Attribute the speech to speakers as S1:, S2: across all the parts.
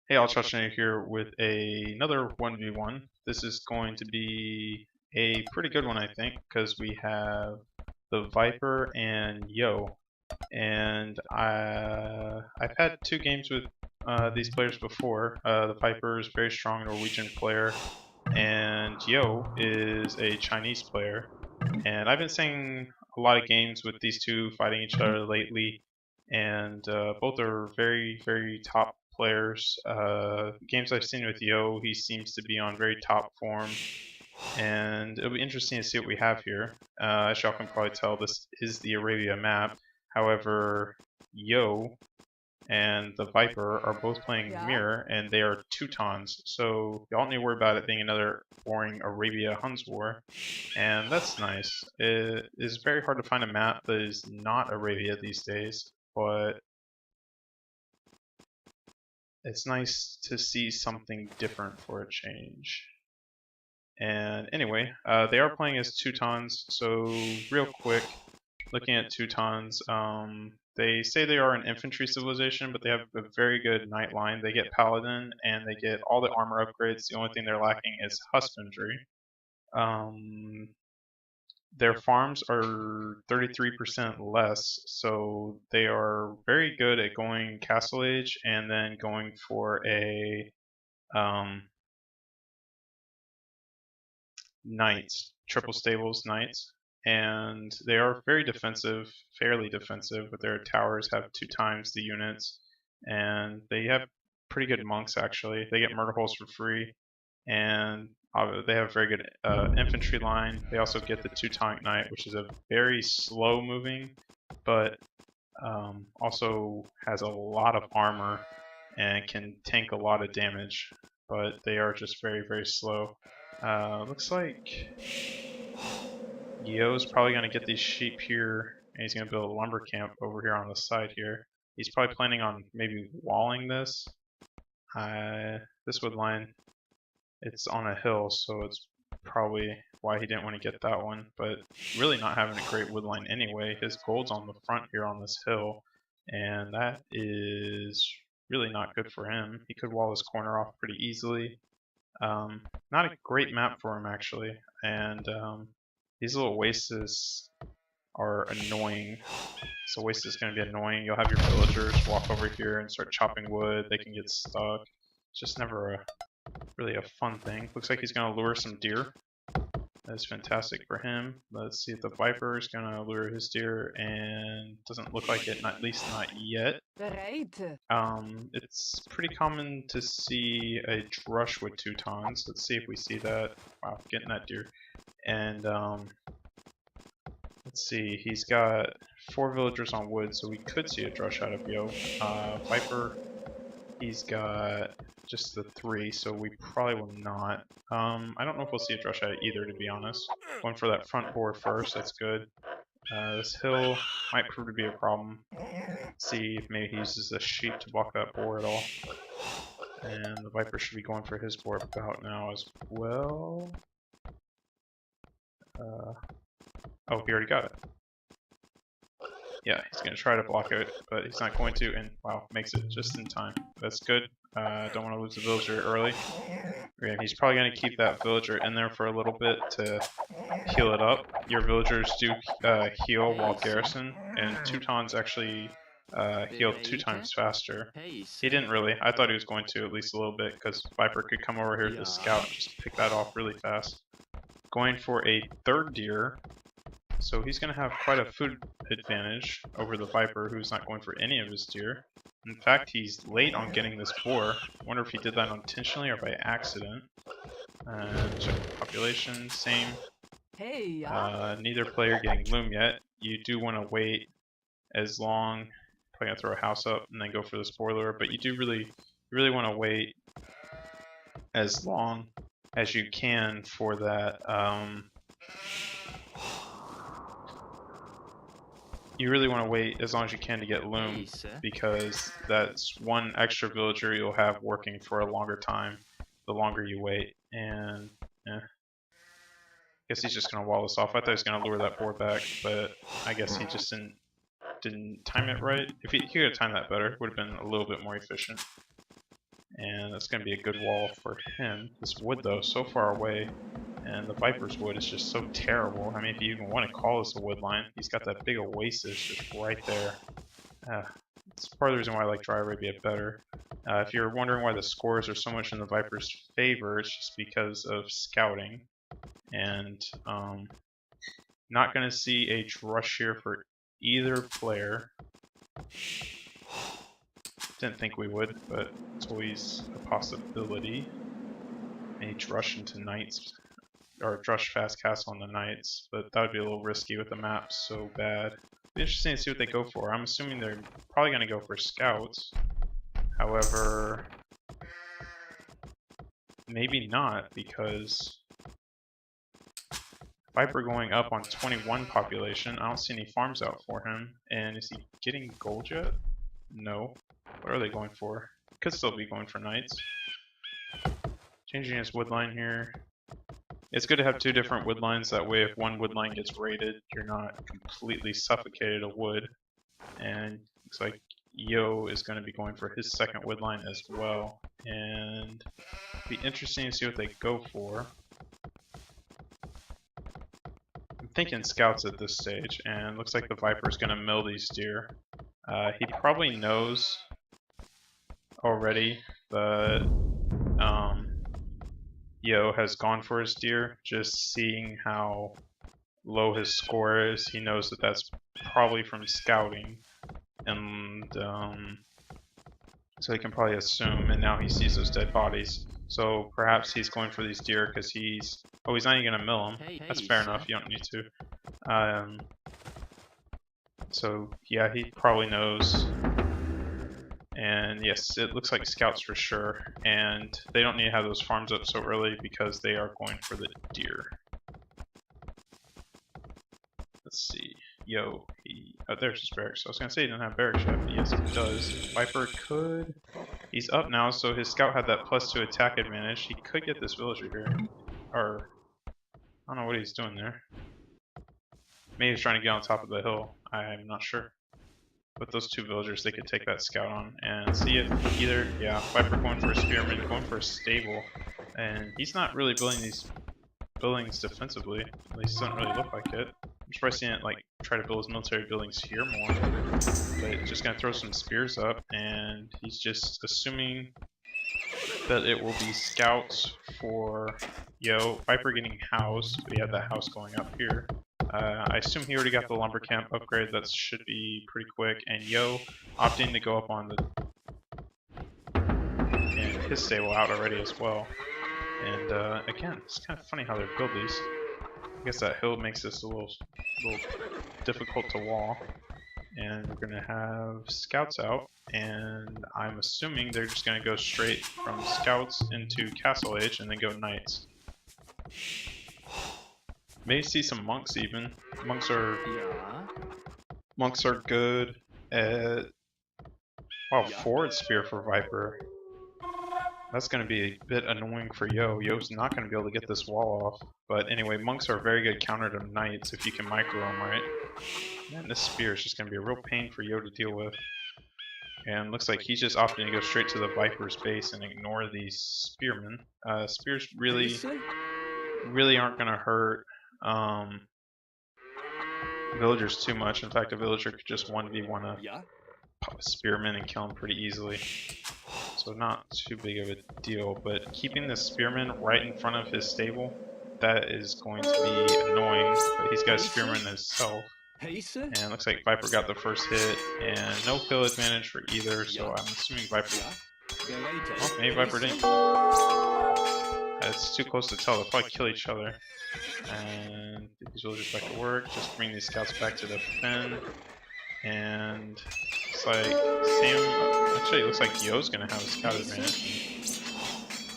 S1: Hey, I'll here with another 1v1. This is going to be a pretty good one, I think, because we have the Viper and Yo. And I've had two games with these players before. The Viper is a very strong Norwegian player, and Yo is a Chinese player. And I've been seeing a lot of games with these two fighting each other lately, and both are very, very top players. Games I've seen with Yo, he seems to be on very top form, and it'll be interesting to see what we have here. As y'all can probably tell, this is the Arabia map. However, Yo and the Viper are both playing Mirror, and they are Teutons, so y'all don't need to worry about it being another boring Arabia Huns war, and that's nice. It is very hard to find a map that is not Arabia these days, but it's nice to see something different for a change. And anyway, they are playing as Teutons, so real quick, looking at Teutons, they say they are an infantry civilization, but they have a very good knight line. They get paladin, and they get all the armor upgrades. The only thing they're lacking is husbandry. Their farms are 33% less, so they are very good at going Castle Age and then going for a knights, triple stables knights. And they are very defensive, fairly defensive, but their towers have 2 times the units, and they have pretty good monks actually. They get murder holes for free, and they have a very good infantry line. They also get the Teutonic Knight, which is a very slow moving, but also has a lot of armor and can tank a lot of damage, but they are just very, very slow. Looks like Yo's probably going to get these sheep here, and he's going to build a lumber camp over here on the side here. He's probably planning on maybe walling this. This wood line, it's on a hill, so it's probably why he didn't want to get that one, but really not having a great wood line anyway. His gold's on the front here on this hill, and that is really not good for him. He could wall his corner off pretty easily. Not a great map for him actually, and these little wastes are annoying. So waste is going to be annoying. You'll have your villagers walk over here and start chopping wood. They can get stuck. It's just never really a fun thing. Looks like he's going to lure some deer. That's fantastic for him. Let's see if the Viper is going to lure his deer, and doesn't look like it, at least not yet. It's pretty common to see a drush with Teutons. Let's see if we see that. Wow, getting that deer. And let's see, he's got 4 villagers on wood, so we could see a drush out of Yo. Viper, he's got just the 3, so we probably will not. I don't know if we'll see a drush out of either, to be honest. Going for that front boar first, that's good. This hill might prove to be a problem. Let's see if maybe he uses a sheep to block that boar at all. And the Viper should be going for his boar about now as well. Oh, he already got it. Yeah, he's going to try to block it, but he's not going to, and wow, makes it just in time. That's good. Don't want to lose the villager early. Okay, he's probably going to keep that villager in there for a little bit to heal it up. Your villagers do heal while garrison, and Teutons actually heal 2 times faster. He didn't really. I thought he was going to at least a little bit, because Viper could come over here to scout and just pick that off really fast. Going for a 3rd deer. So he's going to have quite a food advantage over the Viper, who's not going for any of his deer. In fact, he's late on getting this boar. I wonder if he did that intentionally or by accident. Check the population, same. Neither player getting loom yet. You do want to wait as long. Probably going to throw a house up and then go for the spoiler, but you do really want to wait as long as you can for that. You really want to wait as long as you can to get loom, because that's 1 extra villager you'll have working for a longer time the longer you wait. And guess he's just going to wall this off. I thought he was going to lure that boar back, but I guess he just didn't time it right. If he could have timed that better, it would have been a little bit more efficient. and that's going to be a good wall for him. This wood, though, so far away, and the Viper's wood is just so terrible. I mean, if you even want to call this a wood line, he's got that big oasis just right there. It's part of the reason why I like Dry Arabia better. If you're wondering why the scores are so much in the Viper's favor, it's just because of scouting. And not going to see a rush here for either player. Didn't think we would, but it's always a possibility. A rush into Knights, or rush fast castle on the Knights, but that would be a little risky with the map so bad. Be interesting to see what they go for. I'm assuming they're probably going to go for scouts. However, maybe not, because Viper going up on 21 population. I don't see any farms out for him. And is he getting gold yet? No. What are they going for? Could still be going for Knights. Changing his wood line here. It's good to have two different wood lines. That way, if one wood line gets raided, you're not completely suffocated of wood. And looks like Yo is going to be going for his second wood line as well. And it'll be interesting to see what they go for. I'm thinking scouts at this stage, and looks like the Viper is going to mill these deer. He probably knows already, but Yo has gone for his deer. Just seeing how low his score is, he knows that that's probably from scouting, and so he can probably assume. And now he sees those dead bodies, so perhaps he's going for these deer because he's not even gonna mill them. That's fair enough. You don't need to. So yeah, he probably knows. And yes, it looks like scouts for sure. And they don't need to have those farms up so early because they are going for the deer. Let's see. Yo, oh, there's his barracks. I was gonna say he didn't have barracks yet, but yes, he does. Viper could. He's up now, so his scout had that +2 attack advantage. He could get this villager here. Or, I don't know what he's doing there. Maybe he's trying to get on top of the hill. I'm not sure. With those two villagers, they could take that scout on and see it either. Yeah, Viper going for a spearman, going for a stable, and he's not really building these buildings defensively. At least it doesn't really look like it. I'm surprised he didn't like try to build his military buildings here more. But just gonna throw some spears up, and he's just assuming that it will be scouts for Yo. Viper getting house, but he had that house going up here. I assume he already got the lumber camp upgrade. That should be pretty quick. And Yo opting to go up on the and his stable out already as well. And again, it's kind of funny how they build these. I guess that hill makes this a little difficult to wall. And we're gonna have scouts out, and I'm assuming they're just gonna go straight from scouts into Castle Age and then go knights. May see some monks even. Monks are good at forward spear for Viper. That's going to be a bit annoying for Yo. Yo's not going to be able to get this wall off. But anyway, monks are a very good counter to knights if you can micro them right. And this spear is just going to be a real pain for Yo to deal with. And looks like he's just opting to go straight to the Viper's base and ignore these spearmen. Spears really aren't going to hurt villagers too much. In fact, a villager could just 1v1 a spearman and kill him pretty easily. So not too big of a deal, but keeping the spearman right in front of his stable, that is going to be annoying. But he's got a spearman himself. And looks like Viper got the first hit, and no kill advantage for either, so I'm assuming Viper... Oh, maybe Viper didn't. It's too close to tell, they'll probably kill each other. And get these villagers back to work, just bring these scouts back to defend. And it's like actually it looks like Yo's gonna have a scout advantage.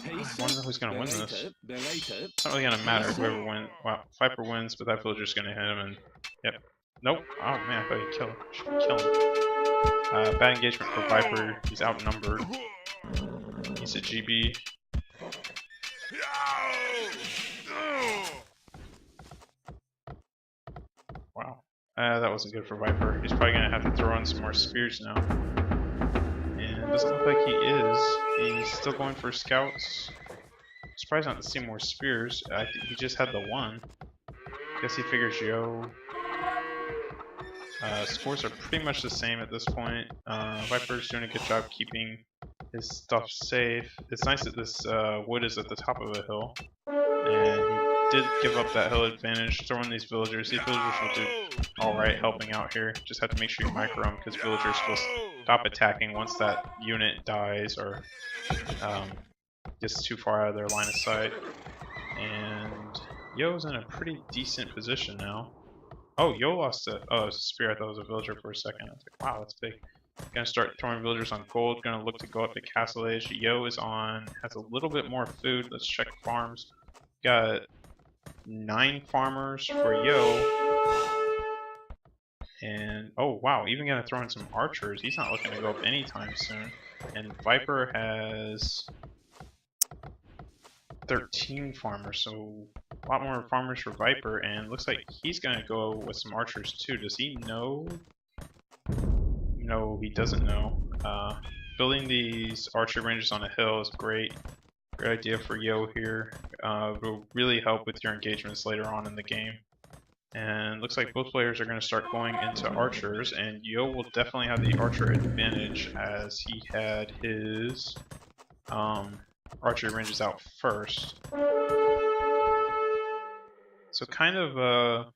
S1: I wonder who's gonna win this. It's not really gonna matter whoever wins. Wow, Viper wins, but that villager's gonna hit him and yep. Nope. Oh man, I thought he'd kill him. Should kill him. Bad engagement for Viper, he's outnumbered. He's a GB. Wow. That wasn't good for Viper. He's probably gonna have to throw in some more spears now. And Doesn't look like he is. He's still going for scouts. Surprised not to see more spears. He just had the one. Guess he figures Yo. Scores are pretty much the same at this point. Viper's doing a good job keeping his stuff safe. It's nice that this wood is at the top of a hill. And he did give up that hill advantage, throwing these villagers. These villagers will do alright helping out here. Just have to make sure you micro them because villagers will stop attacking once that unit dies or gets too far out of their line of sight. And Yo's in a pretty decent position now. Oh, Yo lost it. Oh, it was a spear. I thought it was a villager for a second. I was like, wow, that's big. Gonna start throwing villagers on gold. Gonna look to go up to Castle Age. Yo is on, has a little bit more food. Let's check farms. Got 9 farmers for Yo. And, oh wow, even gonna throw in some archers. He's not looking to go up anytime soon. And Viper has 13 farmers, so a lot more farmers for Viper, and looks like he's gonna go with some archers too. Does he know? No, he doesn't know. Building these archer ranges on a hill is great. Great idea for Yo here. Will really help with your engagements later on in the game. And looks like both players are going to start going into archers, and Yo will definitely have the archer advantage as he had his archery ranges out first. So kind of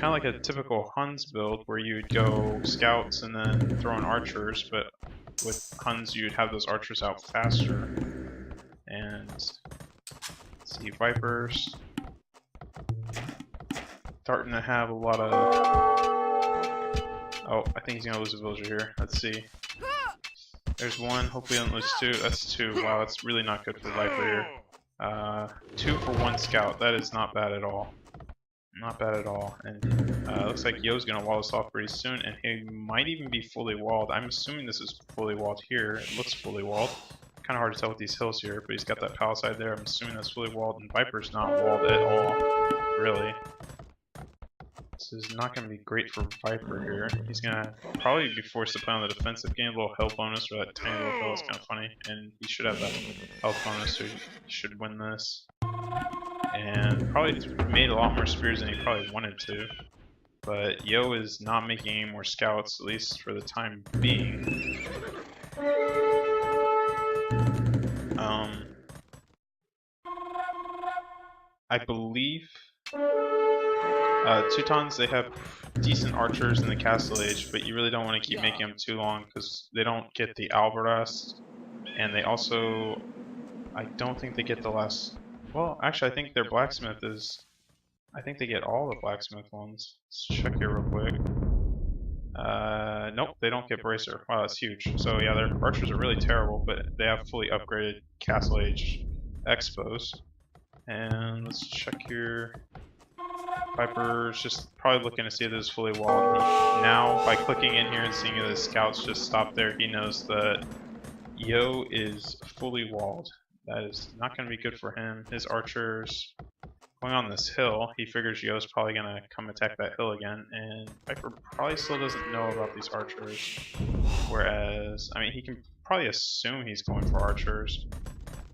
S1: like a typical Huns build where you'd go scouts and then throw in archers, but with Huns you'd have those archers out faster. And let's see, Vipers starting to have a lot of... Oh, I think he's gonna lose a villager here. Let's see. There's one, hopefully he doesn't lose 2. That's 2. Wow, that's really not good for Viper here. 2 for 1 scout. That is not bad at all. Not bad at all. And looks like Yo's gonna wall this off pretty soon, and he might even be fully walled. I'm assuming this is fully walled here. It looks fully walled. Kind of hard to tell with these hills here, but he's got that palisade there. I'm assuming that's fully walled, and Viper's not walled at all. Really. This is not going to be great for Viper here. He's going to probably be forced to play on the defensive, gain a little health bonus for that tiny little hill. It's kind of funny. And he should have that health bonus, so he should win this. And probably made a lot more spears than he probably wanted to. But Yo is not making any more scouts, at least for the time being. I believe Teutons, they have decent archers in the Castle Age, but you really don't want to keep making them too long because they don't get the Alvarez, and they also, I don't think they get the last, well, actually I think their blacksmith is, I think they get all the blacksmith ones. Let's check here real quick. Nope, they don't get bracer. Wow, that's huge. So yeah, their archers are really terrible, but they have fully upgraded Castle Age expos. And let's check here. Viper's just probably looking to see if this is fully walled. Now, by clicking in here and seeing that the scouts just stopped there, he knows that Yo is fully walled. That is not going to be good for him. His archers going on this hill, he figures Yo's probably going to come attack that hill again, and Viper probably still doesn't know about these archers. Whereas, I mean, he can probably assume he's going for archers.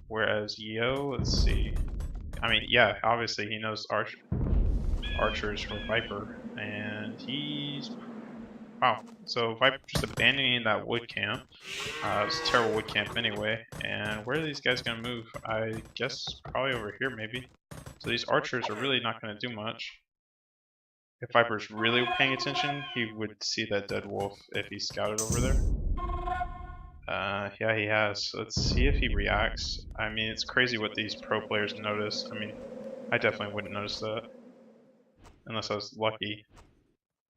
S1: Whereas Yo, let's see. I mean, yeah, obviously he knows archers for Viper, and he's... Wow, so Viper just abandoning that wood camp. It was a terrible wood camp anyway, and where are these guys going to move? I guess probably over here maybe. So these archers are really not going to do much. If Viper's really paying attention, he would see that dead wolf if he scouted over there. Yeah, he has. Let's see if he reacts. I mean, it's crazy what these pro players notice. I mean, I definitely wouldn't notice that. Unless I was lucky.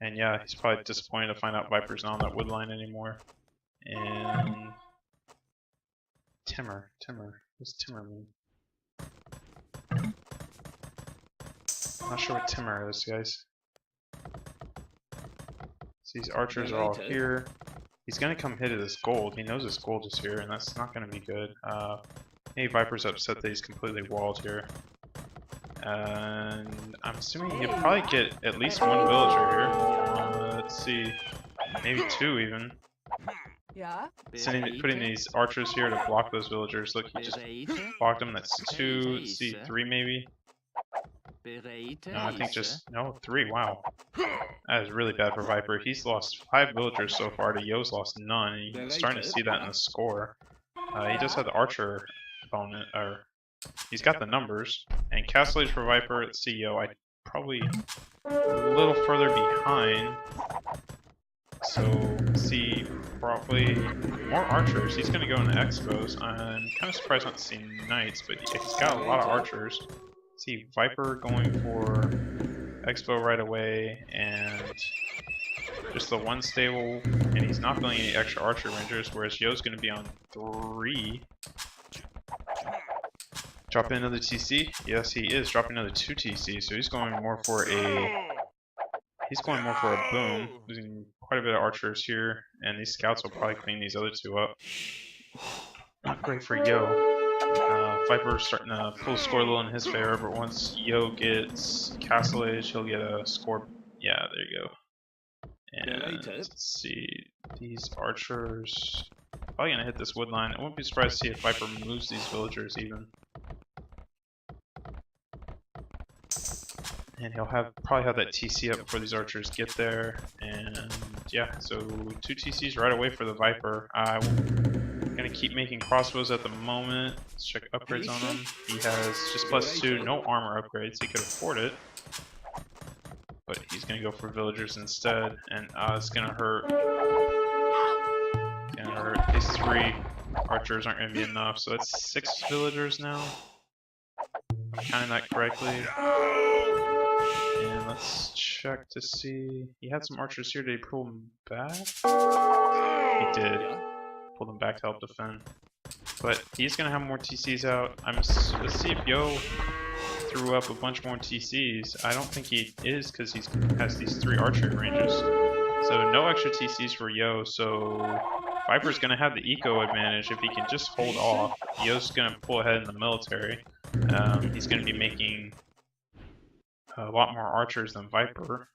S1: And yeah, he's probably disappointed to find out Viper's not on that wood line anymore. And... Timur. What's Timur mean? I'm not sure what Timur is, guys. So these archers are all here. He's gonna come hit at this gold. He knows this gold is here, and that's not gonna be good. Maybe Viper's upset that he's completely walled here. And I'm assuming he'll probably get at least 1 villager here. Let's see, maybe 2 even. putting these archers here to block those villagers. Look, he just blocked them. That's 2. Let's see, 3 maybe. No, I think just no 3. Wow, that is really bad for Viper. He's lost 5 villagers so far. To Yo's lost none. And you're starting to see that in the score. He does have the archer opponent, or he's got the numbers. And Castle Age for Viper. Let's see, Yo. I probably a little further behind. So see, probably more archers. He's gonna go into expos. I'm kind of surprised not to see knights, but he's got a lot of archers. See, Viper going for expo right away, and just the 1 stable, and he's not building any extra archer rangers, whereas Yo's gonna be on 3. Drop in another TC? Yes, he is dropping another 2 TC, so he's going more for a boom, losing quite a bit of archers here, and these scouts will probably clean these other 2 up. Not great for Yo. Viper's starting to pull the score a little in his favor, but once Yo gets Castle Age, he'll get a score. Yeah, there you go. And let's see, these archers probably gonna hit this wood line. I wouldn't be surprised to see if Viper moves these villagers even. And he'll probably have that TC up before these archers get there. And yeah, so 2 TCs right away for the Viper. I'm gonna keep making crossbows at the moment. Let's check upgrades on him. He has just +2, no armor upgrades. He could afford it, but he's gonna go for villagers instead, and it's gonna hurt. It's gonna hurt. These 3 archers aren't gonna be enough, so that's 6 villagers now. I'm counting that correctly. And let's check to see. He had some archers here. Did he pull them back? He did. Pull them back to help defend. But he's gonna have more TCs out. Let's see if Yo threw up a bunch more TCs. I don't think he is, because he has these 3 archery ranges. So no extra TCs for Yo. So Viper's gonna have the eco advantage if he can just hold off. Yo's gonna pull ahead in the military. He's gonna be making a lot more archers than Viper.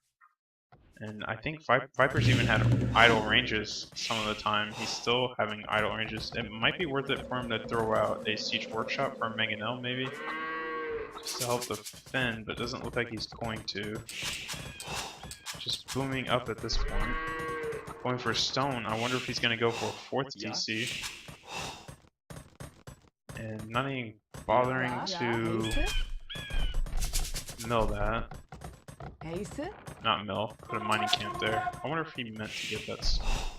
S1: And I think Viper's even had idle ranges some of the time. He's still having idle ranges. It might be worth it for him to throw out a siege workshop for Mangonel, maybe, just to help defend, but it doesn't look like he's going to. Just booming up at this point. Going for stone. I wonder if he's going to go for a 4th TC. And not even bothering to mill that. Not mill, put a mining camp there. I wonder if he meant to get that stuff.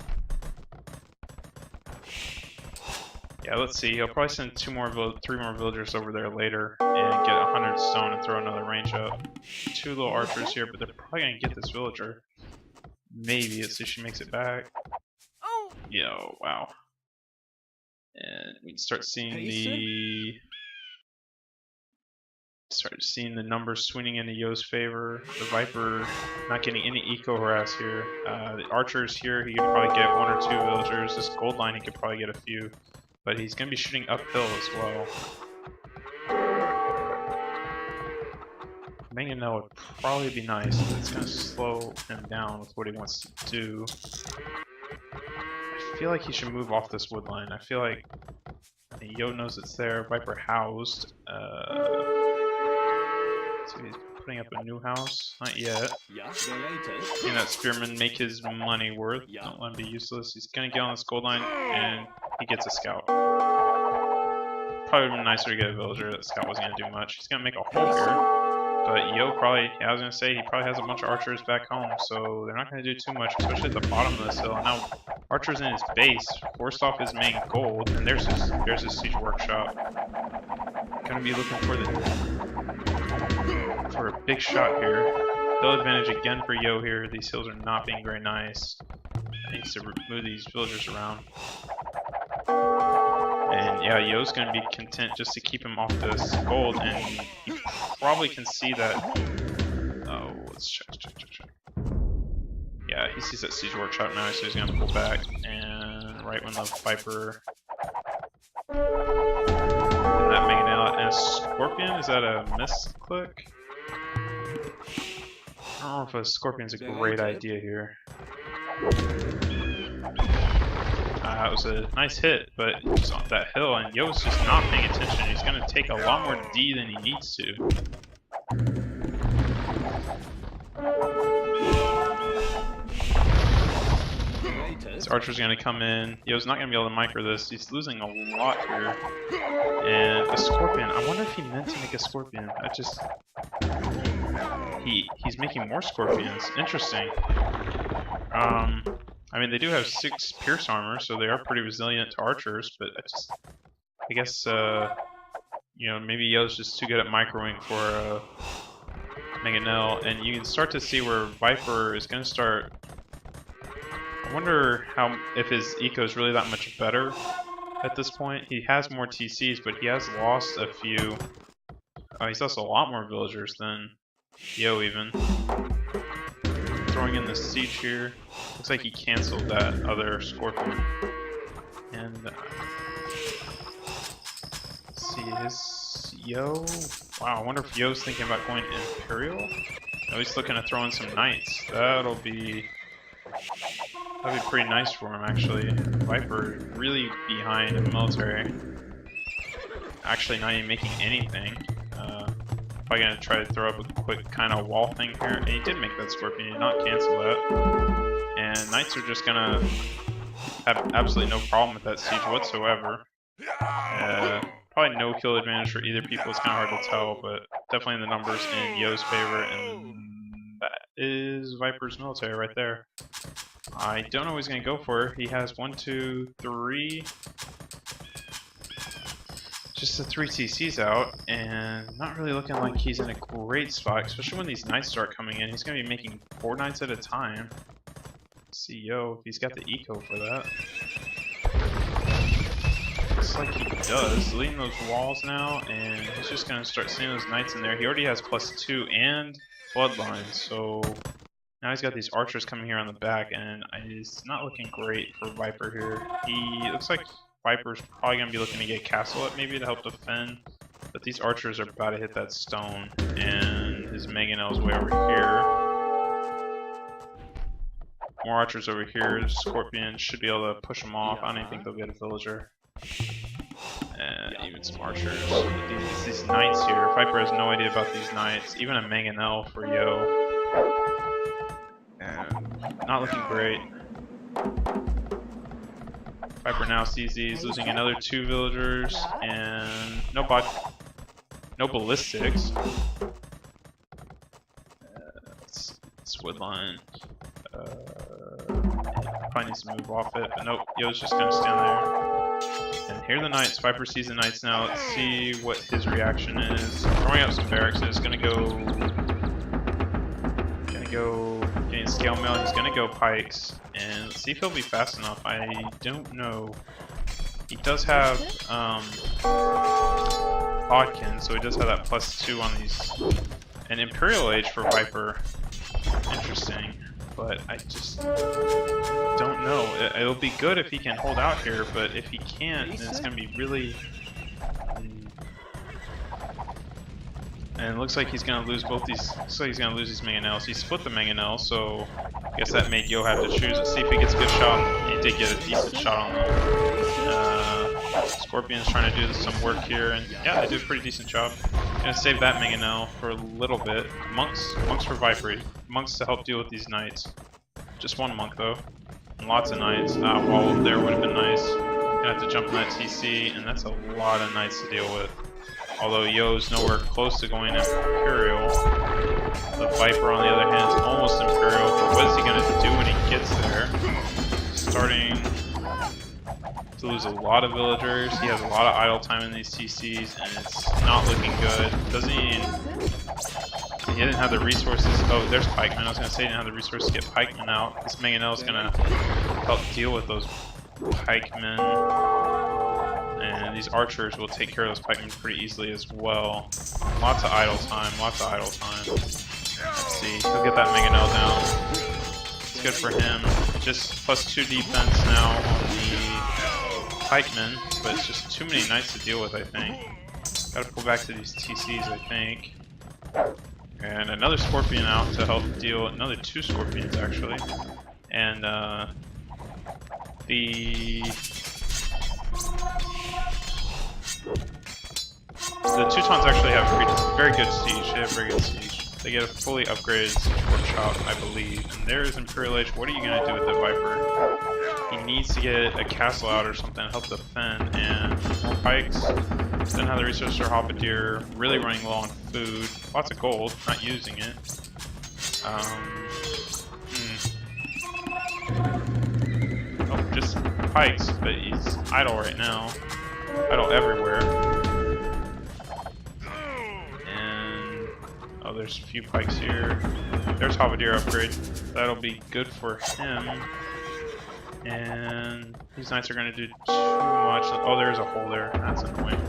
S1: Yeah, let's see. He'll probably send 3 more villagers over there later and get 100 stone and throw another range up. 2 little archers here, but they're probably gonna get this villager. Maybe. Let's see if she makes it back. Yo, wow. And we can start seeing the numbers swinging into Yo's favor. The Viper not getting any eco harass here. The archers here, he could probably get 1 or 2 villagers. This gold line, he could probably get a few, but he's gonna be shooting uphill as well. Mangonel would probably be nice, but it's gonna slow him down with what he wants to do. I feel like he should move off this wood line. I feel like Yo knows it's there. Viper housed. So he's putting up a new house. Not yet. Seeing that spearman make his money worth. Don't let him be useless. He's gonna get on this gold line, and he gets a scout. Probably would have been nicer to get a villager. That scout wasn't gonna do much. He's gonna make a hole here. But Yo probably, I was gonna say, he probably has a bunch of archers back home, so they're not gonna do too much, especially at the bottom of this hill. Now, archers in his base forced off his main gold, and there's his siege workshop. Gonna be looking for a big shot here. Hill advantage again for Yo here. These hills are not being very nice. He needs to move these villagers around. And yeah, Yo's gonna be content just to keep him off this gold, and he probably can see that. Oh, let's check. Yeah, he sees that siege workshop now, so he's gonna pull back. And right when the Viper and that Mangonel and a Scorpion, is that a misclick? I don't know if a Scorpion's a great idea here. That was a nice hit, but he's on that hill, and Yo's just not paying attention. He's going to take a lot more D than he needs to. This archer's going to come in. Yo's not going to be able to micro this. He's losing a lot here. And a scorpion. I wonder if he meant to make a scorpion. He's making more scorpions. Interesting. I mean, they do have 6 pierce armor, so they are pretty resilient to archers, but I guess, you know, maybe Yo's just too good at microing for Mangonel, and you can start to see where Viper is going to start. I wonder if his eco is really that much better at this point. He has more TCs, but he has lost a few. He's also a lot more villagers than Yo even. Throwing in the siege here. Looks like he canceled that other scorpion. And let's see, his Yo. Wow, I wonder if Yo's thinking about going Imperial. Oh, he's looking to throw in some knights. That'd be pretty nice for him actually. Viper really behind in the military. Actually, not even making anything. Probably gonna try to throw up a quick kind of wall thing here. And he did make that scorpion, he did not cancel that. And knights are just gonna have absolutely no problem with that siege whatsoever. Probably no kill advantage for either people, it's kind of hard to tell, but definitely the numbers in Yo's favor, and that is Viper's military right there. I don't know what he's gonna go for. He has 1, 2, 3. Just the 3 TCs out, and not really looking like he's in a great spot, especially when these knights start coming in. He's going to be making 4 knights at a time. See Yo, if he's got the eco for that. Looks like he does. Leading those walls now, and he's just going to start seeing those knights in there. He already has +2 and bloodlines, so now he's got these archers coming here on the back, and it's not looking great for Viper here. He looks like Viper's probably going to be looking to get castle up maybe to help defend, but these archers are about to hit that stone, and his Mangonel's way over here. More archers over here. Scorpion should be able to push them off. I don't even think they'll get a villager. And even some archers. These knights here. Viper has no idea about these knights. Even a Mangonel for Yo. And not looking great. Viper now sees these, losing another 2 villagers, and no ballistics. It's woodline. Probably needs to move off it, but nope, Yo's just gonna stand there. And here are the knights. Viper sees the knights now. Let's see what his reaction is. Throwing out some barracks. Gonna go getting scale mail. He's gonna go pikes. And let's see if he'll be fast enough. I don't know. He does have Bodkin, so he does have that +2 on these. An Imperial Age for Viper. Interesting. But I just don't know. It'll be good if he can hold out here, but if he can't, then it's going to be really... And it looks like he's going to lose both these. Looks like he's going to lose these Mangonels. He split the Mangonel, so I guess that made Yo have to choose. Let's see if he gets a good shot. He did get a decent shot on them. Scorpion's trying to do some work here, and yeah, they did a pretty decent job. Gonna save that Mangonel for a little bit. Monks for Viper. Monks to help deal with these knights. Just 1 monk though. And lots of knights. Wall there would have been nice. Gonna have to jump on that TC, and that's a lot of knights to deal with. Although Yo's nowhere close to going Imperial. The Viper, on the other hand, is almost Imperial, but what is he going to do when he gets there? Starting to lose a lot of villagers. He has a lot of idle time in these TCs, and it's not looking good. Doesn't he didn't have the resources. Oh, there's pikemen. I was going to say he didn't have the resources to get pikemen out. This Mangonel is going to help deal with those pikemen. And these archers will take care of those pikemen pretty easily as well. Lots of idle time, lots of idle time. Let's see, he'll get that Mangonel down. It's good for him. Just +2 defense now on the pikemen, but it's just too many knights to deal with, I think. Gotta pull back to these TCs, I think. And another Scorpion out to help deal, another 2 Scorpions actually. And The Teutons actually have very good siege. They have very good siege. They get a fully upgraded support shop, I believe. And there is Imperial H. What are you gonna do with the Viper? He needs to get a castle out or something to help defend, and more pikes. Doesn't have the resources for Halberdier. Really running low on food. Lots of gold, not using it. Oh, just pikes, but he's idle right now. Idle everywhere. And oh, there's a few pikes here. There's Halberdier upgrade. That'll be good for him. And these knights are going to do too much. Oh, there's a hole there. That's annoying.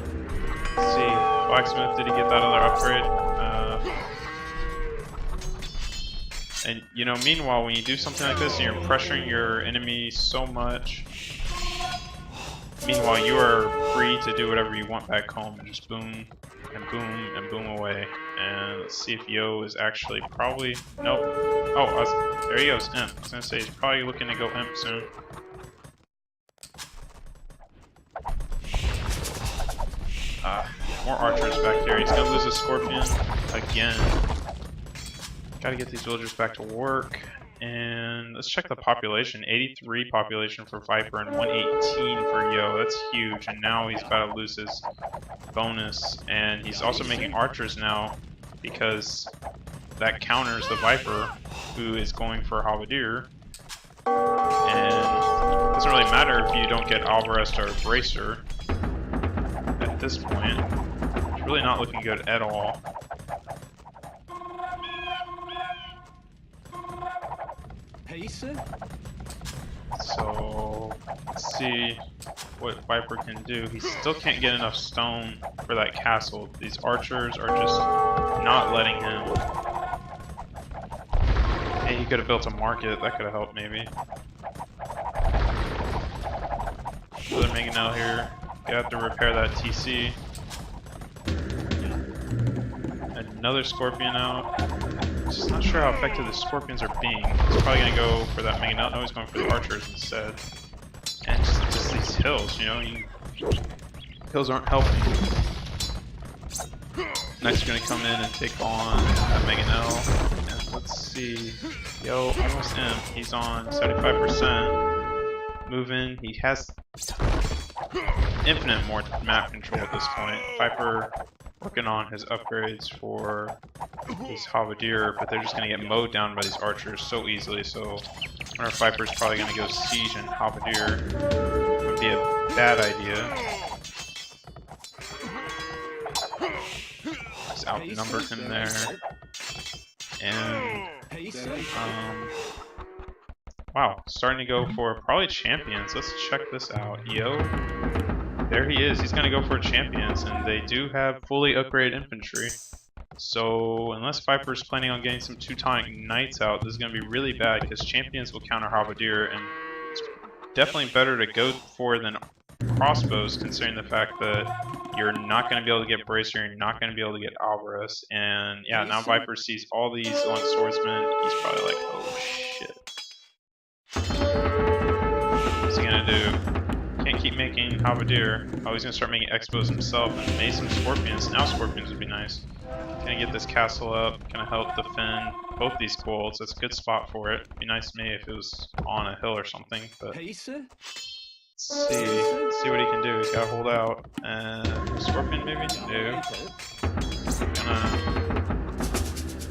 S1: Let's see. Blacksmith, did he get that other upgrade? And, you know, meanwhile, when you do something like this and you're pressuring your enemy so much, meanwhile, you are free to do whatever you want back home. Just boom, and boom, and boom away. And let's see if Yo is actually probably... Nope. Oh, there he goes, Imp. I was going to say, he's probably looking to go Imp soon. More archers back here. He's gonna lose a Scorpion again. Gotta get these villagers back to work. And let's check the population. 83 population for Viper and 118 for Yo. That's huge. And now he's about to lose his bonus. And he's also making archers now because that counters the Viper, who is going for Halberdier. And it doesn't really matter if you don't get Alvarez or Bracer at this point. It's really not looking good at all. So let's see what Viper can do. He still can't get enough stone for that castle. These archers are just not letting him. Hey, he could have built a market. That could have helped maybe. Another Mangonel here. You have to repair that TC. Another Scorpion out. Just not sure how effective the Scorpions are being. He's probably gonna go for that Mangonel. No, he's going for the archers instead. And just these hills, you know, hills aren't helping. Next, we're gonna come in and take on that Mangonel. And let's see. Yo, almost Imp. He's on 75%. Move in. He has infinite more map control at this point. Viper working on his upgrades for his Halberdier, but they're just going to get mowed down by these archers so easily. So I wonder if Viper's probably going to go siege and Halberdier. Would be a bad idea. Just outnumbered him there. And wow, starting to go for probably champions. Let's check this out. Yo, there he is. He's going to go for champions, and they do have fully upgraded infantry. So unless Viper's planning on getting some Teutonic Knights out, this is going to be really bad because champions will counter Halberdier, and it's definitely better to go for than crossbows, considering the fact that you're not going to be able to get Bracer, you're not going to be able to get Alvarez, and yeah, now Viper sees all these long swordsmen. He's probably like, oh shit. What's he gonna do? Can't keep making Halberdier. Oh, he's gonna start making Expos himself and made some Scorpions. Now Scorpions would be nice. Gonna get this castle up, gonna help defend both these golds. That's a good spot for it. Be nice to me if it was on a hill or something, but let's see what he can do. He's gotta hold out. And Scorpion maybe? No.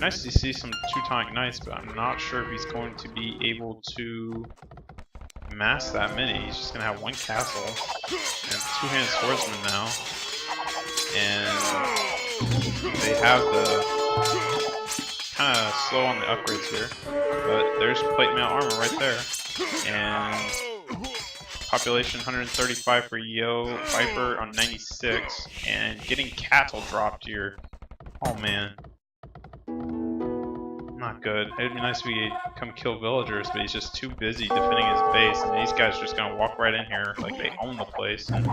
S1: Nice to see some Teutonic Knights, but I'm not sure if he's going to be able to mass that many. He's just gonna have one castle and two-handed swordsman now, and they have the kind of slow on the upgrades here, but there's plate mail armor right there, and population 135 for Yo, Viper on 96, and getting cattle dropped here. Oh man. Not good. It'd be nice if we could come kill villagers, but he's just too busy defending his base, and these guys are just gonna walk right in here like they own the place. And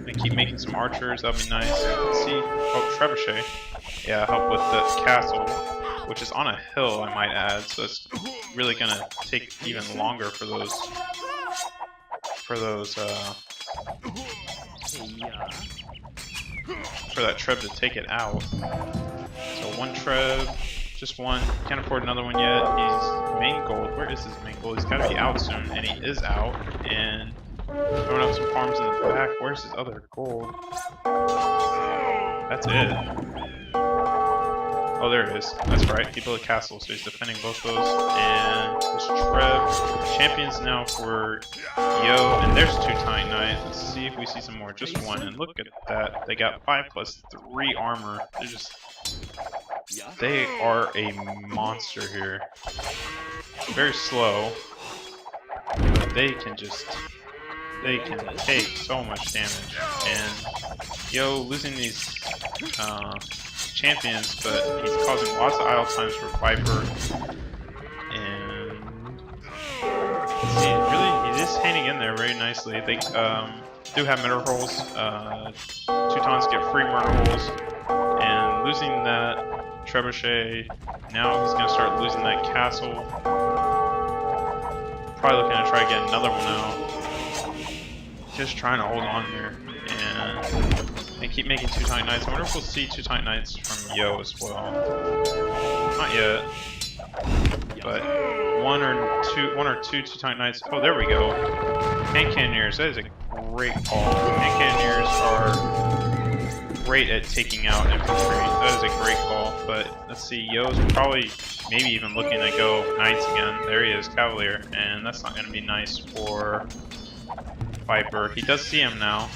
S1: they keep making some archers, that'd be nice. Let's see. Oh, Trebuchet. Yeah, help with the castle, which is on a hill, I might add, so it's really gonna take even longer for those for those for that Treb to take it out. So one Treb, just one. Can't afford another one yet. He's main gold. Where is his main gold? He's got to be out soon, and he is out. And throwing up some farms in the back. Where's his other gold? That's it. Oh, there it is. That's right. He built a castle, so he's defending both those. And this Treb. Champions now for Yo, and there's 2 Titanite. Let's see if we see some more. Just one, and look at that. They got 5+3 armor. They're just... They are a monster here. Very slow, but they can just... They can take so much damage. And Yo losing these champions, but he's causing lots of idle times for Viper. And see, really, he is hanging in there very nicely. They do have murder holes. Teutons get free murder holes, and losing that trebuchet, now he's going to start losing that castle. Probably looking to try to get another one out. Just trying to hold on here, and they keep making 2 Titanites. I wonder if we'll see 2 Titanites from Yo as well. Not yet, but one or two Titanites. Oh, there we go. Hand Cannoneers. That is a great call. Hand Cannoneers are great at taking out infantry. That is a great call. But let's see, Yo's probably maybe even looking to go Knights again. There he is, Cavalier, and that's not going to be nice for Viper. He does see him now.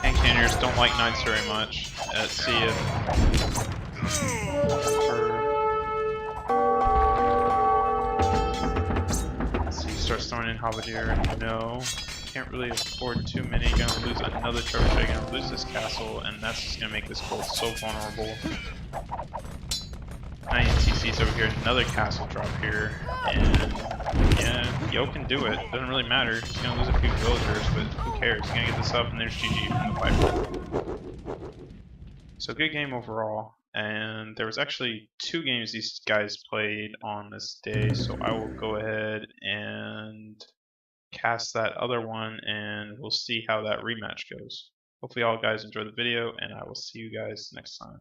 S1: Hand Cannoneers don't like Knights very much. Let's see if... Let's see, he starts throwing in Halberdier. No. Can't really afford too many. Gonna lose another trebuchet, gonna lose this castle, and that's just gonna make this gold so vulnerable. 9 TCs over here, another castle drop here, and yeah, Yo can do it. Doesn't really matter. He's gonna lose a few villagers, but who cares? He's gonna get this up, and there's GG from the Viper. So good game overall, and there was actually 2 games these guys played on this day, so I will go ahead and cast that other one, and we'll see how that rematch goes. Hopefully all guys enjoy the video, and I will see you guys next time.